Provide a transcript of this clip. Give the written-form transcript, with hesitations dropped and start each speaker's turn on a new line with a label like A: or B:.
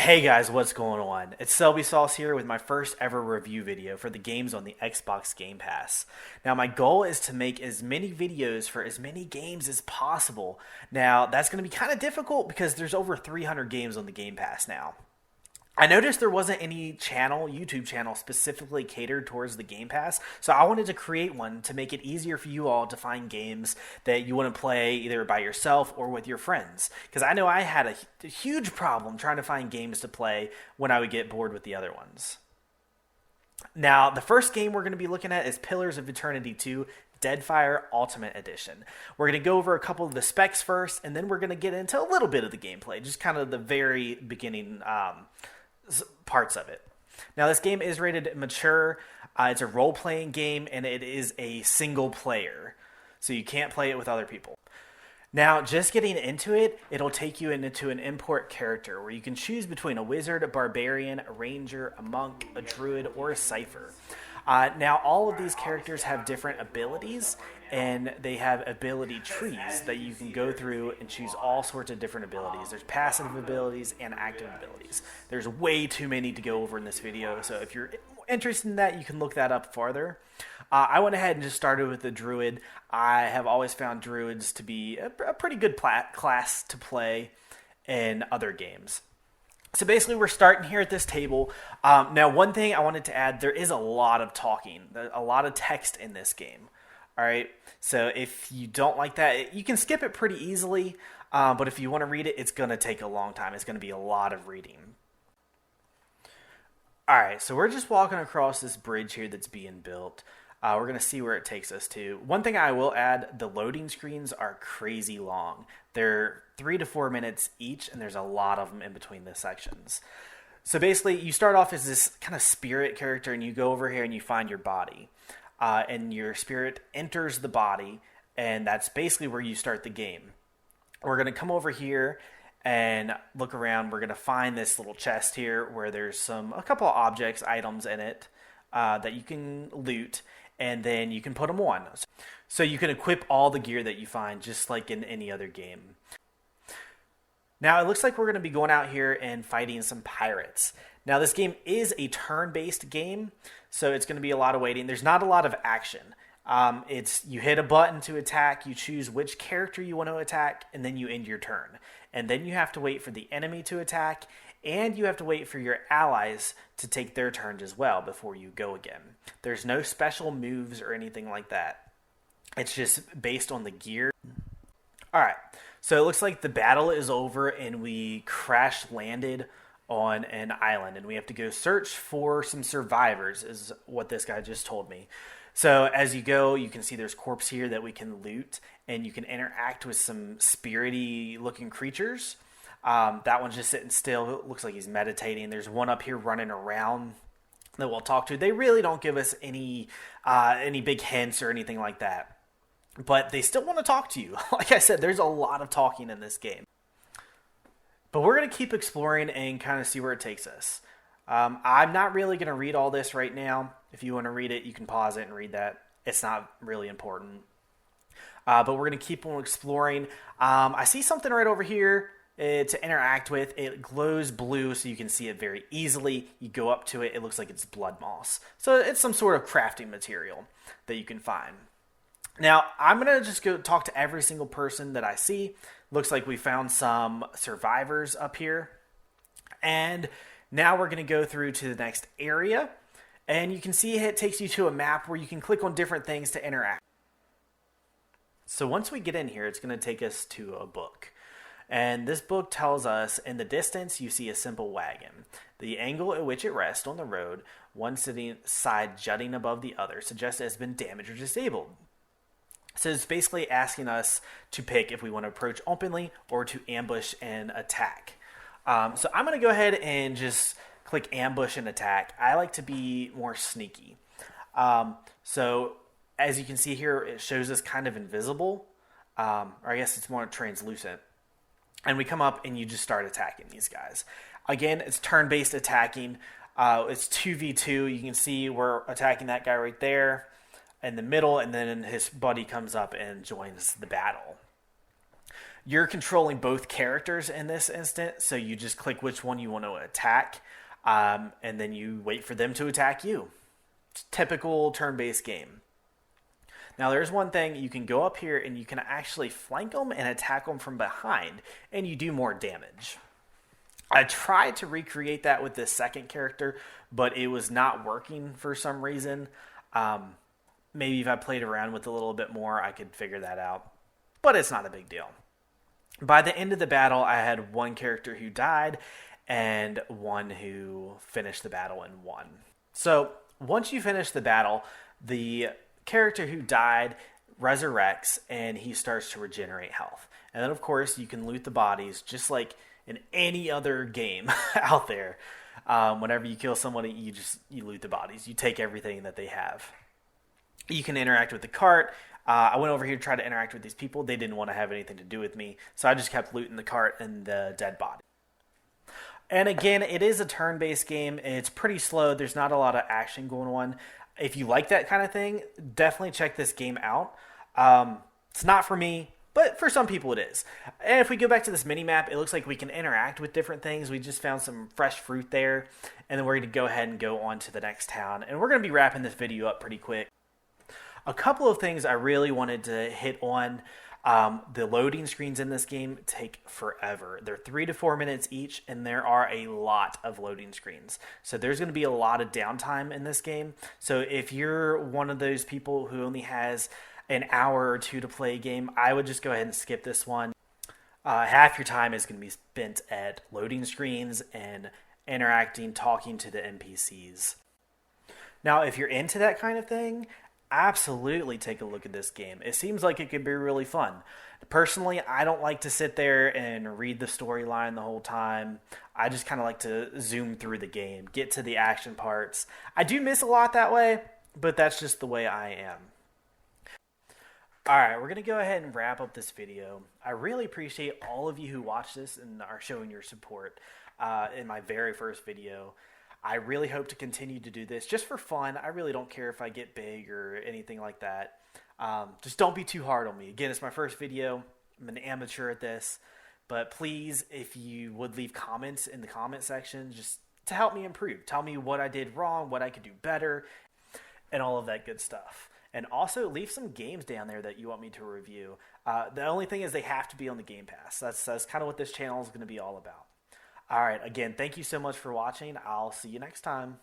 A: Hey guys, what's going on? It's Selby Sauce here with my first ever review video for the games on the Xbox Game Pass. Now my goal is to make as many videos for as many games as possible. Now that's going to be kind of difficult because there's over 300 games on the Game Pass now. I noticed there wasn't any YouTube channel specifically catered towards the Game Pass, so I wanted to create one to make it easier for you all to find games that you want to play either by yourself or with your friends. Because I know I had a huge problem trying to find games to play when I would get bored with the other ones. Now, the first game we're going to be looking at is Pillars of Eternity 2 Deadfire Ultimate Edition. We're going to go over a couple of the specs first, and then we're going to get into a little bit of the gameplay, just kind of the very beginning parts of it. Now, this game is rated mature. It's a role-playing game, and it is a single player, so you can't play it with other people. Now, just getting into it, it'll take you into an import character where you can choose between a wizard, a barbarian, a ranger, a monk, a druid, or a cipher. Now, all of these characters have different abilities, and they have ability trees that you can go through and choose all sorts of different abilities. There's passive abilities and active abilities. There's way too many to go over in this video, so if you're interested in that, you can look that up farther. I went ahead and just started with the druid. I have always found druids to be a pretty good class to play in other games. So basically, we're starting here at this table. Now, one thing I wanted to add, there is a lot of talking, a lot of text in this game. All right, so if you don't like that, you can skip it pretty easily. But if you want to read it, it's going to take a long time. It's going to be a lot of reading. All right, so we're just walking across this bridge here that's being built. We're going to see where it takes us to. One thing I will add, the loading screens are crazy long. They're 3 to 4 minutes each, and there's a lot of them in between the sections. So basically, you start off as this kind of spirit character, and you go over here and you find your body. And your spirit enters the body, and that's basically where you start the game. We're going to come over here and look around. We're going to find this little chest here where there's a couple of objects, items in it that you can loot, and then you can put them on. So you can equip all the gear that you find just like in any other game. Now it looks like we're going to be going out here and fighting some pirates. Now this game is a turn-based game, so it's going to be a lot of waiting. There's not a lot of action. You hit a button to attack, you choose which character you want to attack, and then you end your turn. And then you have to wait for the enemy to attack, and you have to wait for your allies to take their turns as well before you go again. There's no special moves or anything like that. It's just based on the gear. Alright, so it looks like the battle is over and we crash landed on an island, and we have to go search for some survivors, is what this guy just told me. So as you go, you can see there's corpse here that we can loot, and you can interact with some spirity looking creatures. That one's just sitting still. It looks like he's meditating. There's one up here running around that we'll talk to. They really don't give us any big hints or anything like that, but they still want to talk to you. Like I said, there's a lot of talking in this game. But we're going to keep exploring and kind of see where it takes us. I'm not really going to read all this right now. If you want to read it, you can pause it and read that. It's not really important. But we're going to keep on exploring. I see something right over here to interact with. It glows blue so you can see it very easily. You go up to it, it looks like it's blood moss. So it's some sort of crafting material that you can find. Now, I'm going to just go talk to every single person that I see. Looks like we found some survivors up here. And now we're going to go through to the next area. And you can see it takes you to a map where you can click on different things to interact. So once we get in here, it's going to take us to a book. And this book tells us, in the distance, you see a simple wagon. The angle at which it rests on the road, one side jutting above the other, suggests it has been damaged or disabled. So it's basically asking us to pick if we want to approach openly or to ambush and attack. So I'm going to go ahead and just click ambush and attack. I like to be more sneaky. So as you can see here, it shows us kind of invisible. Or I guess it's more translucent. And we come up and you just start attacking these guys. Again, it's turn-based attacking. It's 2v2. You can see we're attacking that guy right there in the middle, and then his buddy comes up and joins the battle. You're controlling both characters in this instant, so you just click which one you want to attack, and then you wait for them to attack you. It's typical turn-based game. Now, there's one thing. You can go up here and you can actually flank them and attack them from behind, and you do more damage. I tried to recreate that with this second character, but it was not working for some reason. Maybe if I played around with it a little bit more, I could figure that out. But it's not a big deal. By the end of the battle, I had one character who died and one who finished the battle and won. So once you finish the battle, the character who died resurrects and he starts to regenerate health. And then, of course, you can loot the bodies just like in any other game out there. Whenever you kill somebody, you loot the bodies. You take everything that they have. You can interact with the cart. I went over here to try to interact with these people. They didn't want to have anything to do with me, so I just kept looting the cart and the dead body. And again, it is a turn-based game, and it's pretty slow. There's not a lot of action going on. If you like that kind of thing, definitely check this game out. It's not for me, but for some people it is. And if we go back to this mini-map, it looks like we can interact with different things. We just found some fresh fruit there, and then we're going to go ahead and go on to the next town. And we're going to be wrapping this video up pretty quick. A couple of things I really wanted to hit on. The loading screens in this game take forever. They're 3 to 4 minutes each, and there are a lot of loading screens. So there's going to be a lot of downtime in this game. So if you're one of those people who only has an hour or two to play a game, I would just go ahead and skip this one. Half your time is going to be spent at loading screens and interacting, talking to the NPCs. Now, if you're into that kind of thing, absolutely take a look at this game. It seems like it could be really fun. Personally, I don't like to sit there and read the storyline the whole time. I just kind of like to zoom through the game, get to the action parts. I do miss a lot that way, but that's just the way I am. Alright, we're going to go ahead and wrap up this video. I really appreciate all of you who watched this and are showing your support in my very first video. I really hope to continue to do this just for fun. I really don't care if I get big or anything like that. Just don't be too hard on me. Again, it's my first video. I'm an amateur at this. But please, if you would leave comments in the comment section just to help me improve. Tell me what I did wrong, what I could do better, and all of that good stuff. And also, leave some games down there that you want me to review. The only thing is they have to be on the Game Pass. That's kind of what this channel is going to be all about. All right, again, thank you so much for watching. I'll see you next time.